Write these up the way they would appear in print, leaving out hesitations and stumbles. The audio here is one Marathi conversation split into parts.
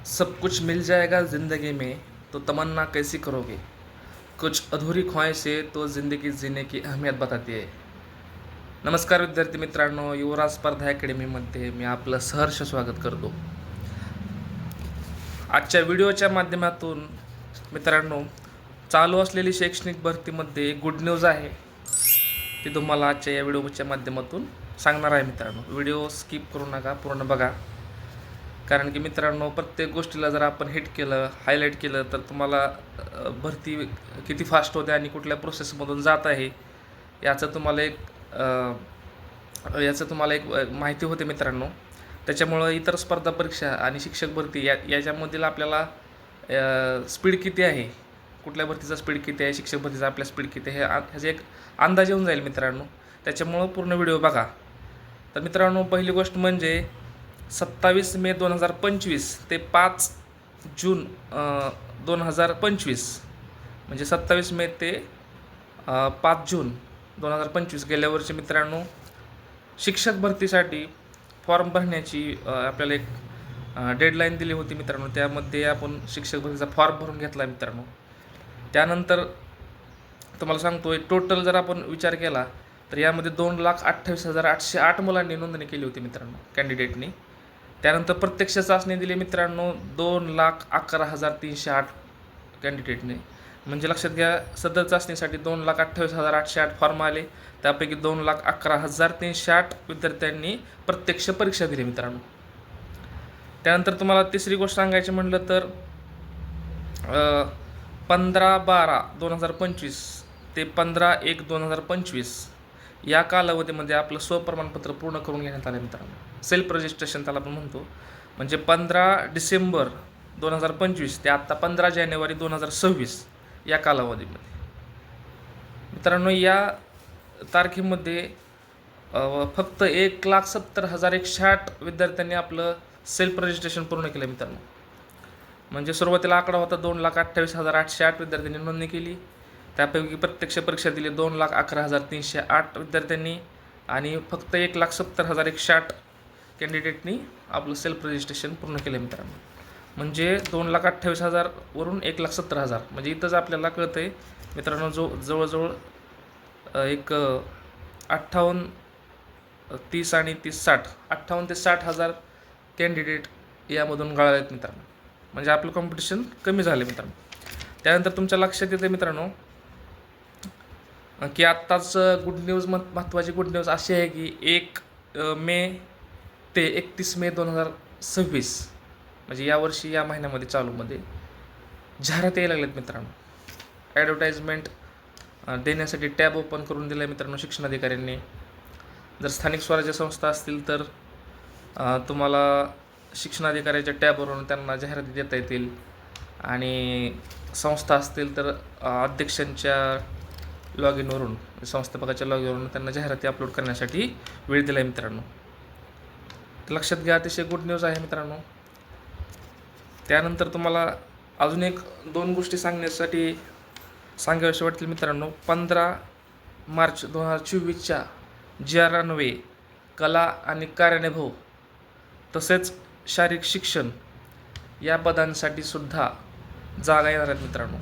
सब कुछ मिल जाएगा ज़िंदगी में तो तमन्ना कैसी करोगे. कुछ अधुरी ख्वाहिशें तो ज़िंदगी जीने की अहमियत बताती है. नमस्कार विद्यार्थी मित्रांनो, युवराज स्पर्धा अकॅडमीमध्ये मी आपलं सहर्ष स्वागत करतो. आजच्या व्हिडिओच्या माध्यमातून मित्रांनो, चालू असलेली शैक्षणिक भरतीमध्ये एक गुड न्यूज आहे, ती तुम्हाला आजच्या या व्हिडिओच्या माध्यमातून सांगणार आहे. मित्रांनो, व्हिडिओ स्किप करू नका, पूर्ण बघा. कारण की मित्रांनो, प्रत्येक गोष्टीला जर आपण हिट केलं, हायलाईट केलं, तर तुम्हाला भरती किती फास्ट होते आणि कुठल्या प्रोसेसमधून जात आहे याचं तुम्हाला एक माहिती होते मित्रांनो. त्याच्यामुळं इतर स्पर्धा परीक्षा आणि शिक्षक भरती याच्यामधील आपल्याला स्पीड किती आहे, कुठल्या भरतीचा स्पीड किती आहे, शिक्षक भरतीचा आपल्या स्पीड किती आहे, ह्याचा एक अंदाज येऊन जाईल मित्रांनो. त्याच्यामुळं पूर्ण व्हिडिओ बघा. तर मित्रांनो, पहिली गोष्ट म्हणजे 27 मे 2025 ते 5 जून 2025, म्हणजे 27 मे ते 5 जून 2025 गेल्या वर्षी मित्रांनो शिक्षक भरतीसाठी फॉर्म भरण्याची आपल्याला एक डेडलाईन दिली होती मित्रांनो. त्यामध्ये आपण शिक्षक भरतीचा फॉर्म भरून घेतला मित्रांनो. त्यानंतर तुम्हाला सांगतोय, टोटल जर आपण विचार केला तर यामध्ये 2,28,808 मुलांनी नोंदणी केली होती मित्रांनो, कॅन्डिडेटनी. त्यानंतर प्रत्यक्ष चाचणी दिली मित्रांनो 2,11,308 कॅन्डिडेटने. म्हणजे लक्षात घ्या, सदर चाचणीसाठी 2,28,808 फॉर्म आले. त्यापैकी 2,11,308 विद्यार्थ्यांनी प्रत्यक्ष परीक्षा दिली मित्रांनो. त्यानंतर तुम्हाला तिसरी गोष्ट सांगायची म्हटलं तर 15/12/2025 ते 15/1/2025 या कालावधीमध्ये आपलं स्वप्रमाणपत्र पूर्ण करून घेण्यात आलं मित्रांनो. सेल्फ रजिस्ट्रेशन त्याला आपण म्हणतो. म्हणजे 15 डिसेंबर 2025 ते आत्ता 15 जानेवारी 2026 या कालावधीमध्ये मित्रांनो, या तारखेमध्ये फक्त 1,70,108 विद्यार्थ्यांनी आपलं सेल्फ रजिस्ट्रेशन पूर्ण केलं मित्रांनो. म्हणजे सुरुवातीला आकडा होता 2,28,808 विद्यार्थ्यांनी नोंदणी केली. त्यापैकी प्रत्यक्ष परीक्षा दिली 2,11,308 विद्यार्थ्यांनी आणि फक्त 1,70,108 कॅन्डिडेटनी आपलं सेल्फ रजिस्ट्रेशन पूर्ण केलं मित्रांनो. म्हणजे 2,28,000 वरून 1,70,000, म्हणजे इथंच आपल्याला कळतं आहे मित्रांनो, जवळजवळ एक 58, 30 आणि 30, 60, 58 ते 60,000 कॅन्डिडेट यामधून गळाले आहेत मित्रांनो. म्हणजे आपलं कॉम्पिटिशन कमी झालं मित्रांनो. त्यानंतर तुमच्या लक्षात येते मित्रांनो की आत्ताच गुड न्यूज, महत्त्वाची गुड न्यूज अशी आहे की 1 मे ते 31 मे 2026, म्हणजे यावर्षी या महिन्यामध्ये चालूमध्ये जाहिरात यायला लागल्यात मित्रांनो. ॲडव्हर्टाइजमेंट देण्यासाठी टॅब ओपन करून दिला आहे मित्रांनो शिक्षणाधिकाऱ्यांनी. जर स्थानिक स्वराज्य संस्था असतील तर तुम्हाला शिक्षणाधिकाऱ्याच्या टॅबवरून त्यांना जाहिराती देता येतील. आणि संस्था असतील तर अध्यक्षांच्या लॉग इनवरून, संस्थापकाच्या लॉग इनवरून त्यांना जाहिराती अपलोड करण्यासाठी वेळ दिला आहे मित्रांनो. लक्षात घ्या, अतिशय गुड न्यूज आहे मित्रांनो. त्यानंतर तुम्हाला अजून 1-2 गोष्टी सांगाव्याशा वाटतील मित्रांनो. 15 मार्च 2024च्या GR-अन्वये कला आणि कार्यानुभव तसेच शारीरिक शिक्षण या पदांसाठी सुद्धा जागा येणार आहेत मित्रांनो.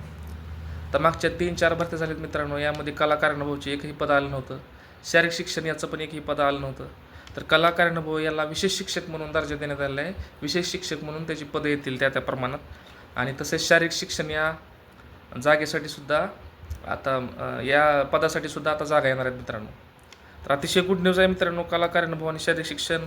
तर मागच्या 3-4 भरत्या झाल्यात मित्रांनो. यामध्ये कला कार्यानुभवची एकही पद आलं नव्हतं. शारीरिक शिक्षण याचं पण एकही पद आलं नव्हतं. तर कला कार्यानुभव याला विशेष शिक्षक म्हणून दर्जा देण्यात आलेला आहे. विशेष शिक्षक म्हणून त्याची पदं येतील त्या प्रमाणात. आणि तसेच शारीरिक शिक्षण या जागेसाठी सुद्धा आता या पदासाठी सुद्धा आता जागा येणार आहेत मित्रांनो. तर अतिशय गुड न्यूज आहे मित्रांनो. कला कार्यानुभव आणि शारीरिक शिक्षण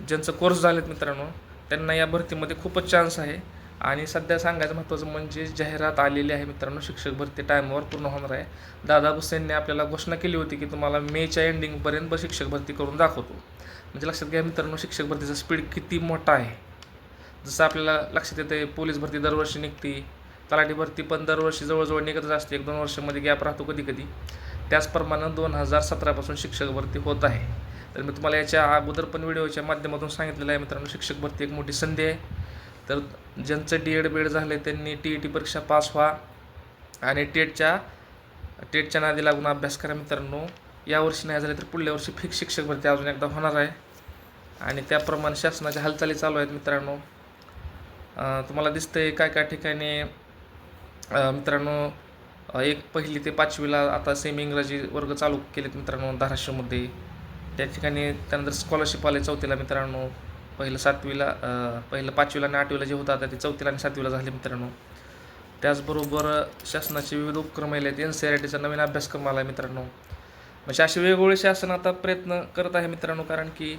ज्यांचं कोर्स झालेत मित्रांनो, त्यांना या भरतीमध्ये खूपच चान्स आहे. आणि सध्या सांगायचं महत्त्वाचं म्हणजे जाहिरात आलेली आहे मित्रांनो. शिक्षक भरती टाईमवर पूर्ण होणार आहे. दादा भुसेंनी आपल्याला घोषणा केली होती की तुम्हाला मेच्या एंडिंगपर्यंत शिक्षक भरती करून दाखवतो. म्हणजे लक्षात घ्या मित्रांनो, शिक्षक भरतीचा स्पीड किती मोठा आहे. जसं आपल्याला लक्षात येते, पोलीस भरती दरवर्षी निघते, तलाठी भरती पण दरवर्षी जवळजवळ निघतच असते, 1-2 वर्षामध्ये गॅप राहतो कधी कधी. त्याचप्रमाणे 2017 शिक्षक भरती होत आहे. तर मी तुम्हाला याच्या अगोदर पण व्हिडिओच्या माध्यमातून सांगितलेलं आहे मित्रांनो, शिक्षक भरती एक मोठी संधी आहे. तर ज्यांचं DED बीएड झालं त्यांनी TET परीक्षा पास व्हा आणि टेटच्या नादी लागून अभ्यास करा मित्रांनो. यावर्षी नाही झाले तर पुढल्या वर्षी फिक्स शिक्षक भरती अजून एकदा होणार आहे. आणि त्याप्रमाणे शासनाच्या हालचाली चालू आहेत मित्रांनो. तुम्हाला दिसतंय काय काय ठिकाणी मित्रांनो, एक पहिली ते 5वीला आता सेमी इंग्रजी वर्ग चालू केलेत मित्रांनो धाराशिवमध्ये. त्या ठिकाणी त्यानंतर स्कॉलरशिप आले 4थीला मित्रांनो. पहिलं 5वीला आणि 8वीला जे होतं आता ते 4थीला आणि 7वीला झाले मित्रांनो. त्याचबरोबर शासनाचे विविध उपक्रम आले आहेत. NCERTचा नवीन अभ्यासक्रम आला आहे मित्रांनो. म्हणजे असे वेगवेगळे शासन आता प्रयत्न करत आहे मित्रांनो, कारण की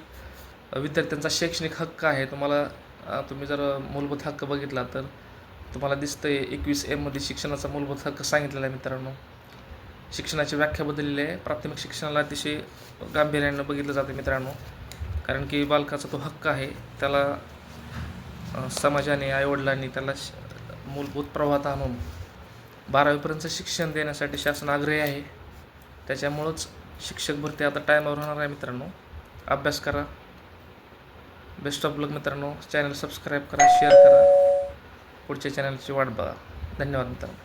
विद्यार्थ्यांचा शैक्षणिक हक्क आहे. तुम्ही जर मूलभूत हक्क बघितला तर तुम्हाला दिसतंय 21M मध्ये शिक्षणाचा मूलभूत हक्क सांगितलेला आहे मित्रांनो. शिक्षणाची व्याख्या बदललेली आहे. प्राथमिक शिक्षणाला अतिशय गांभीर्यानं बघितलं जातं मित्रांनो, कारण की बालकाचा तो हक्क आहे. त्याला समाजाने, आईवडिलांनी त्याला मूलभूत प्रवाहात आणून 12वीपर्यंतचं शिक्षण देण्यासाठी शासन आग्रही आहे. त्याच्यामुळंच शिक्षक भरती आता टायमावर होणार आहे मित्रांनो. अभ्यास करा. बेस्ट ऑफ लक मित्रांनो. चॅनल सबस्क्राईब करा, शेअर करा. पुढच्या चॅनलची वाट बघा. धन्यवाद मित्रांनो.